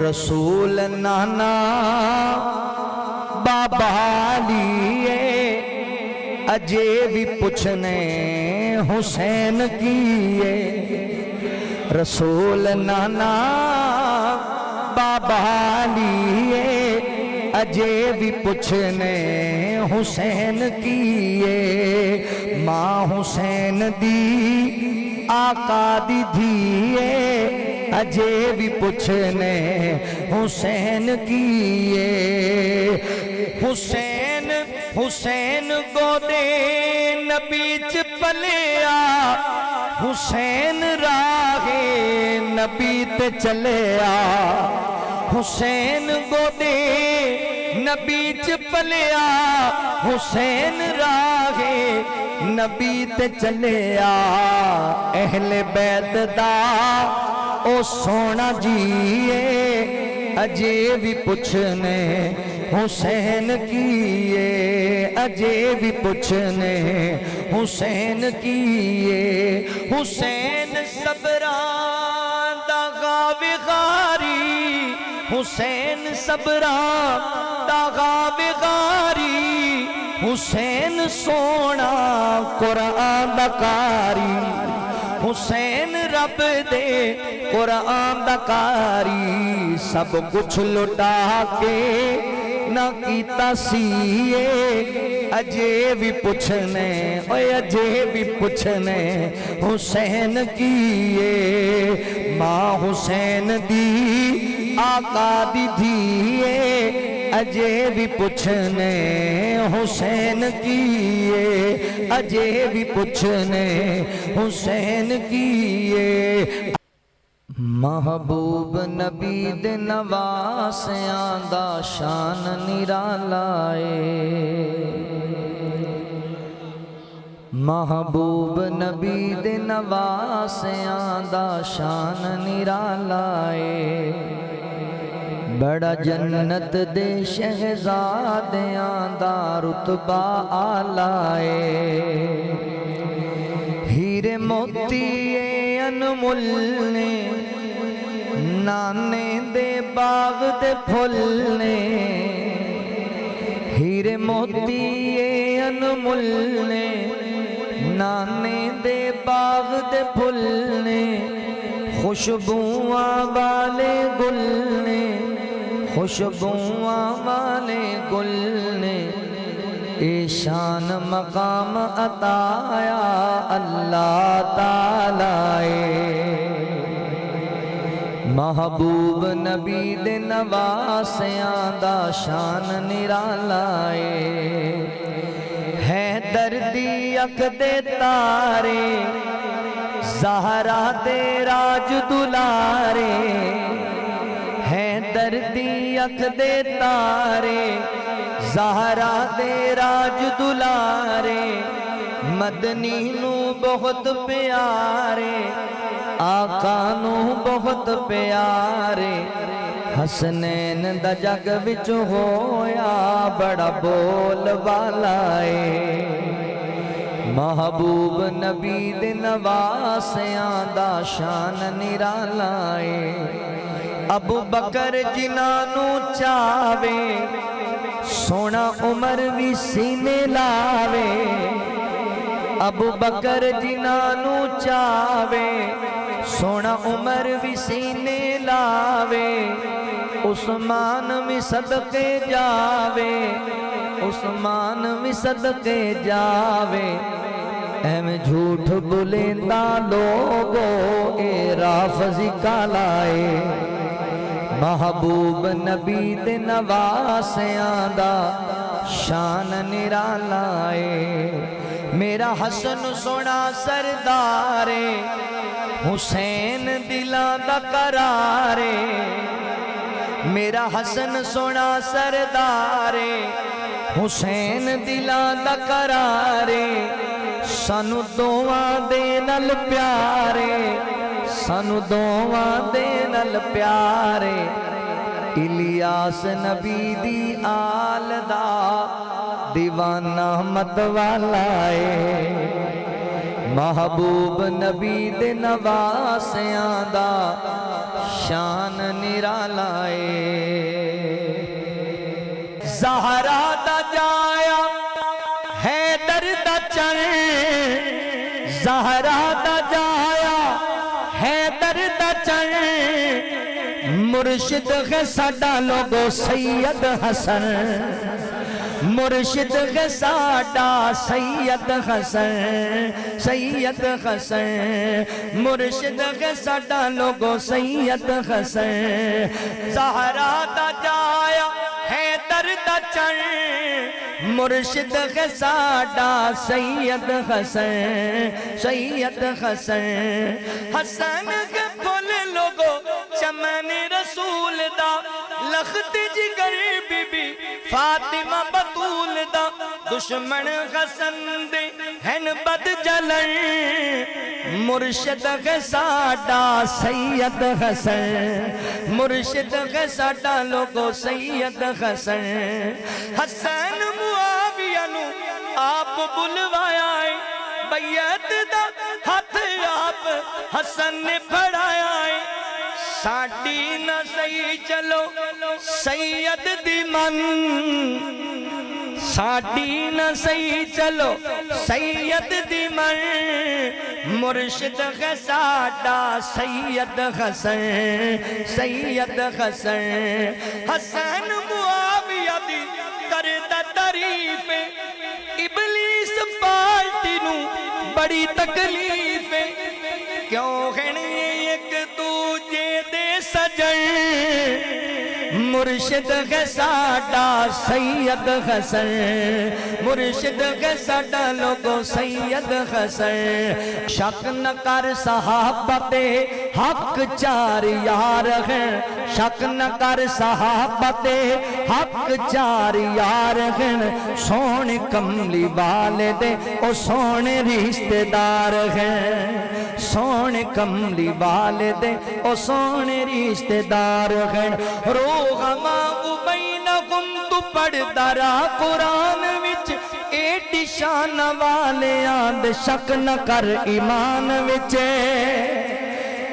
رسول نانا بابا لیے اجے بھی پوچھنے حسین کیے رسول نانا بابا لیے اجے بھی پوچھنے حسین کیے ماں حسین دی آقا دی دھیے اجے بھی پوچھنے حسین کیے حسین حسین گودے نبی چ پلیا حسین راہے نبی تے چلیا حسین گودے نبی چ پلیا حسین راہے نبی تے چلیا اہل بیت دا او سونا جیے اجے بھی پوچھنے حسین کیے اجے بھی پوچھنے حسین کیے حسین صبران دا غاوی غاری حسین صبران دا غاوی غاری حسین سونا قرآن دا قاری حسین رب دے قرآن دا قاری سب کچھ لٹا کے نہ کیتا سیے اجے بھی پوچھنے اجے بھی پوچھنے حسین کیے ماں حسین دی آقا دی دھیے اجے بھی پوچھنے حسین کیے اجے بھی پوچھنے حسین کیے محبوب نبی دے نواسیاں دا شان نرالائے محبوب نبی دے نواسیاں دا شان نرالائے بڑا جنت دے شہزادیاں دا رتبہ آلائے ہیرے موتی انمول نے نانے دے باغ دے پھل نے ہیرے موتی انمول نے نانے دے باغ دے پھل نے خوشبوواں والے گل نے خوشبوواں والے گل نے اے شان مقام عطایا اللہ تعالی محبوب نبی دے نواسیاں دا شان نرالائے ہے دردی اک دے تارے زہرا دے راج دلارے ہے دردی اک دے تارے زہرا دے راج دلارے مدنی نو بہت پیارے آقا نو بہت پیارے حسنین دا جگ وچ ہویا بڑا بول والائے محبوب نبی دے نواسیاں دا شان نرالائے ابو بکر جنانو چاوے سونا عمر بھی سینے لاوے ابو بکر جنانو چاوے سونا عمر بھی سینے لاوے عثمان بھی صدقے جاوے عثمان بھی صدقے جاوے ایم جھوٹ بلیندہ لوگو اے رافضی کالائے محبوب نبی دے نواسیاں دا شان نرالائے میرا حسن سونا سردارے حسین دلان دا قرارے میرا حسن سونا سردارے حسین دلان دا قرارے سانو دعاں دے نال پیارے سانو دعاں دے نال پیارے الیاس نبی دی آل دا دیوانہ مت والائے محبوب نبی دے نواسیاں دا شان نرالا ہے زہرا دا جایا حیدر دا چن زہرا دا جایا حیدر دا چن مرشد ہے ساڈا لوگو سید حسن مرشد ہے ساڈا سید حسن سید حسن مرشد ہے ساڈا لوگو سید حسن زہرا دا جایا حیدر دا چن مرشد ہے ساڈا سید حسن سید حسن حسن کے پھول لوگو چمن رسول دا لخت جگر بی بی فاطمہ بطول دا دشمن حسن دے ہن بد جلن مرشد ہے ساڈا سید حسن مرشد ہے ساڈا لوگو سید حسن حسن معاویہ نو آپ بلوایا ہے بیعت دا ہاتھ آپ حسن نے پڑھایا ہے ساڈی نہ صحیح چلو سید دی من ساڈی نہ صحیح چلو سید دی من مرشد ہے ساڈا سید حسن سید حسن حسن معاویہ دی کردہ تعریف ابلیس پارٹی نو بڑی تکلیف کیوں کہنے ایک دوجے دے سجن مرشد ہے ساڈا سید حسن مرشد ہے ساڈا لوگو سید حسن شک نہ کر صحابہ تے حق چار یار ہیں شک نہ کر صحابہ تے حق چار یار ہیں سونے کملی والے دے او سونے رشتہ دار ہیں سونے کملی والے دے او سونے رشتہ دار ہیں روغما بینہم تو پڑھ درا قرآن وچ ایڈی شان والے آند شک نہ کر ایمان وچ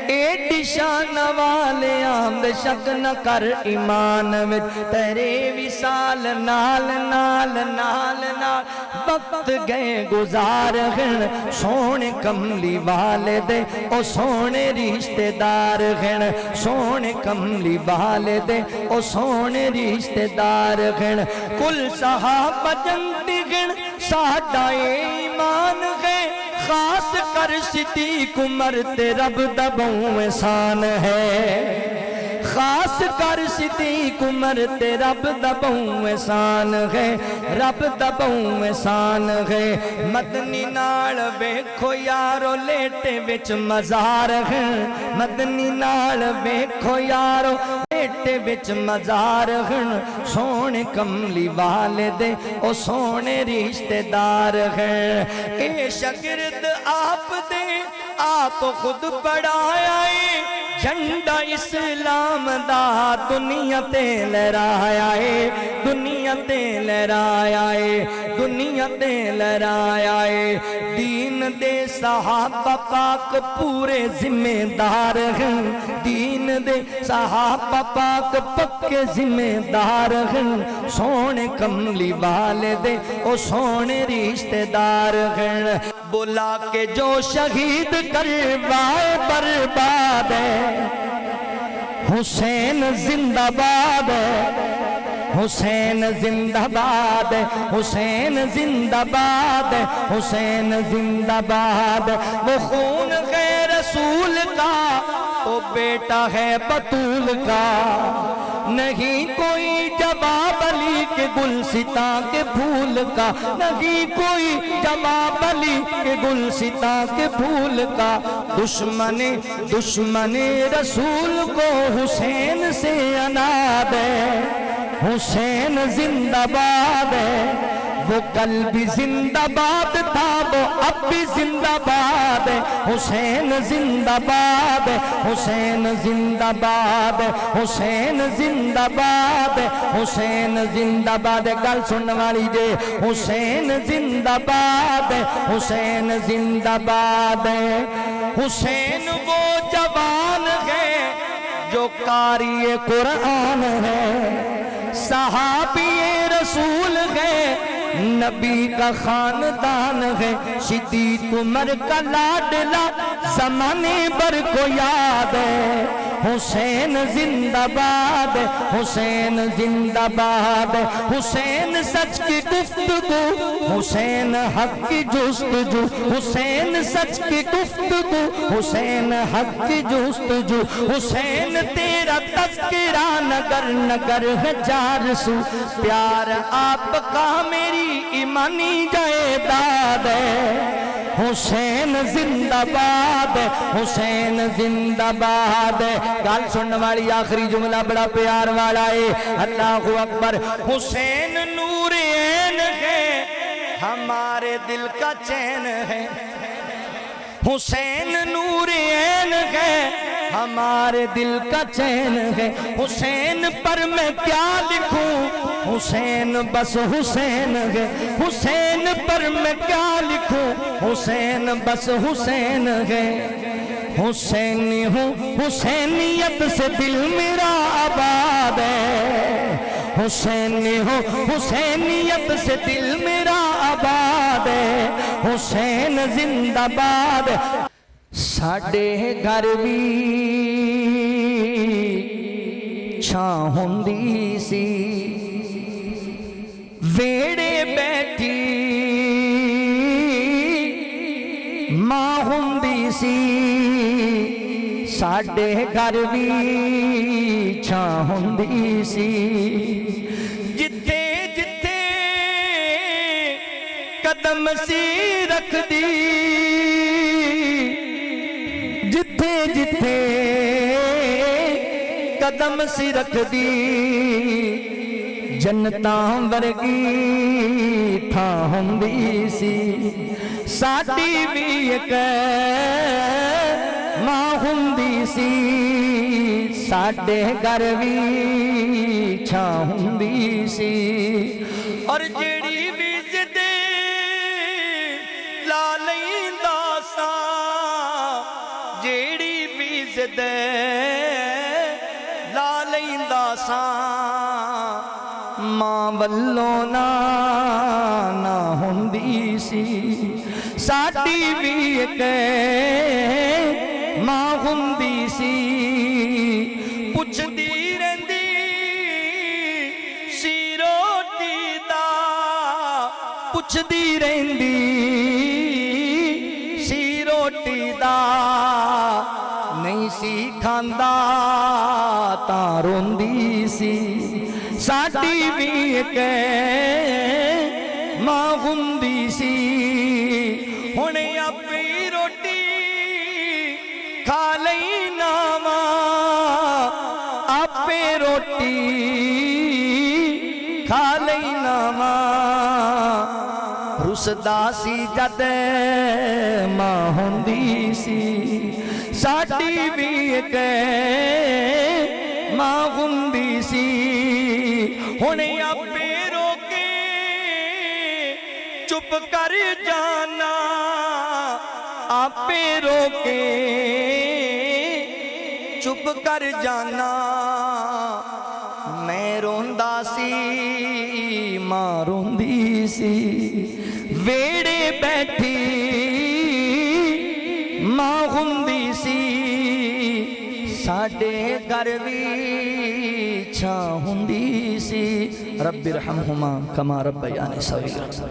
ایڈی شان والے آمد شک نہ کر ایمان وچ تیرے وصال نال نال نال نال وقت گئے گزار ہیں سونے کملی والے دے او سونے رشتہ دار ہیں سونے کملی والے دے او سونے رشتہ دار ہیں کل صحابہ جنتی ہیں ساڈا ایمان ہے خاص کر صدیق عمر تے رب دا بہو احسان ہے خاص کر صدیق عمر تے رب دا بہو احسان ہے رب دا بہو احسان ہے مدنی نال ویکھو یارو لیٹے وچ مزار ہے مدنی نال ویکھو یارو لیٹے وچ مزار ہے سونے کملی والے دے او سونے رشتہ دار ہے اے شاگرد آپ دے آپ خود پڑھایا ہے جھنڈا اسلام دا دنیا تے لہرایا ہے دنیا تے لہرایا ہے دنیا تے لہرایا ہے دین دے صحابہ پاک پورے ذمہ دار ہیں دین دے صحابہ پاک پکے ذمہ دار ہیں سونے کملی والے دے او سونے رشتہ دار ہیں بلا کے جو شہید کروائے برباد ہے حسین زندہ باد حسین زندہ باد حسین زندہ باد حسین زندہ باد وہ خون ہے رسول کا وہ بیٹا ہے بطول کا نہیں کوئی جواب علی کے گلستاں کے پھول کا نہیں کوئی جواب علی کے گلستاں کے پھول کا دشمن رسول کو حسین سے عناد ہے حسین زندہ باد ہے وہ کل بھی زندہ باد تھا وہ اب بھی زندہ باد ہے حسین زندہ باد ہے حسین زندہ باد ہے حسین زندہ باد ہے حسین زندہ باد ہے گل سننے والی جے حسین زندہ باد ہے حسین زندہ باد ہے حسین وہ جوان ہے جو قاری قرآن ہے صحابی رسول ہے نبی کا خاندان ہے صدیق عمر کا لاڈلا زمانے بھر کو یاد ہے حسین زندہ باد ہے حسین زندہ باد ہے حسین سچ کی گفتگو حسین حق کی جستجو حسین سچ کی گفتگو حسین حق کی جستجو حسین تیرا تذکرہ نگر نگر ہے چار سو پیار آپ کا میری ایمانی جائیداد ہے حسین زندہ باد ہے حسین زندہ باد ہے گل سننے والی آخری جملہ بڑا پیار والا ہے اللہ اکبر حسین نور عین ہے ہمارے دل کا چین ہے حسین نور عین ہے ہمارے دل کا چین ہے حسین پر میں کیا لکھوں حسین بس حسین ہے حسین پر میں کیا لکھوں حسین بس حسین ہے حسینی ہوں حسینیت سے دل میرا آباد ہے حسینی ہوں حسینیت سے دل میرا آباد ہے حسین زندہ باد ساڈے گھر بھی چھاں ہوندی سی ویڑے بیٹھی ماں ہوندی سی ساڈے گھر بھی چھاں ہوندی سی جتھے جتھے قدم سی رکھ دی جتھے جتھے قدم سی رکھ دی جنتاں ورگی تھاں ہوندی سی ساڈی بھی ایک ماں ہوندی سی ساڈے گھر بھی چھاں ہوندی سی اور جیڑی بھی زدے لا لیندا سا جیڑی بھی زدے لا لیندا سا ماں والوں نہ ہوندی سی ساڈی بھی ایک ماں ہوندی سی پوچھدی رہندی سی روٹی دا پوچھدی رہندی سی روٹی دا نہیں سی کھاندا تاں روندی سی ساڈی بھی ایک ماں ہوندی سی ہن اپنی روٹی کھا لینا ماں آپے روٹی کھا لینا ماں رسدا سی جد ماں ہوندی سی ساڈی بھی ایک ماں ہوندی سی ہن آپے رو کے چپ کر جانا آپے رو کے چپ کر جانا میں روندا سی ماں روندی سی ویڑے بیٹھی ماں ہوندی سی ساڈے گھر بھی چھاں ہوندی سی رب ارحمہما کما ربیانی صغیرا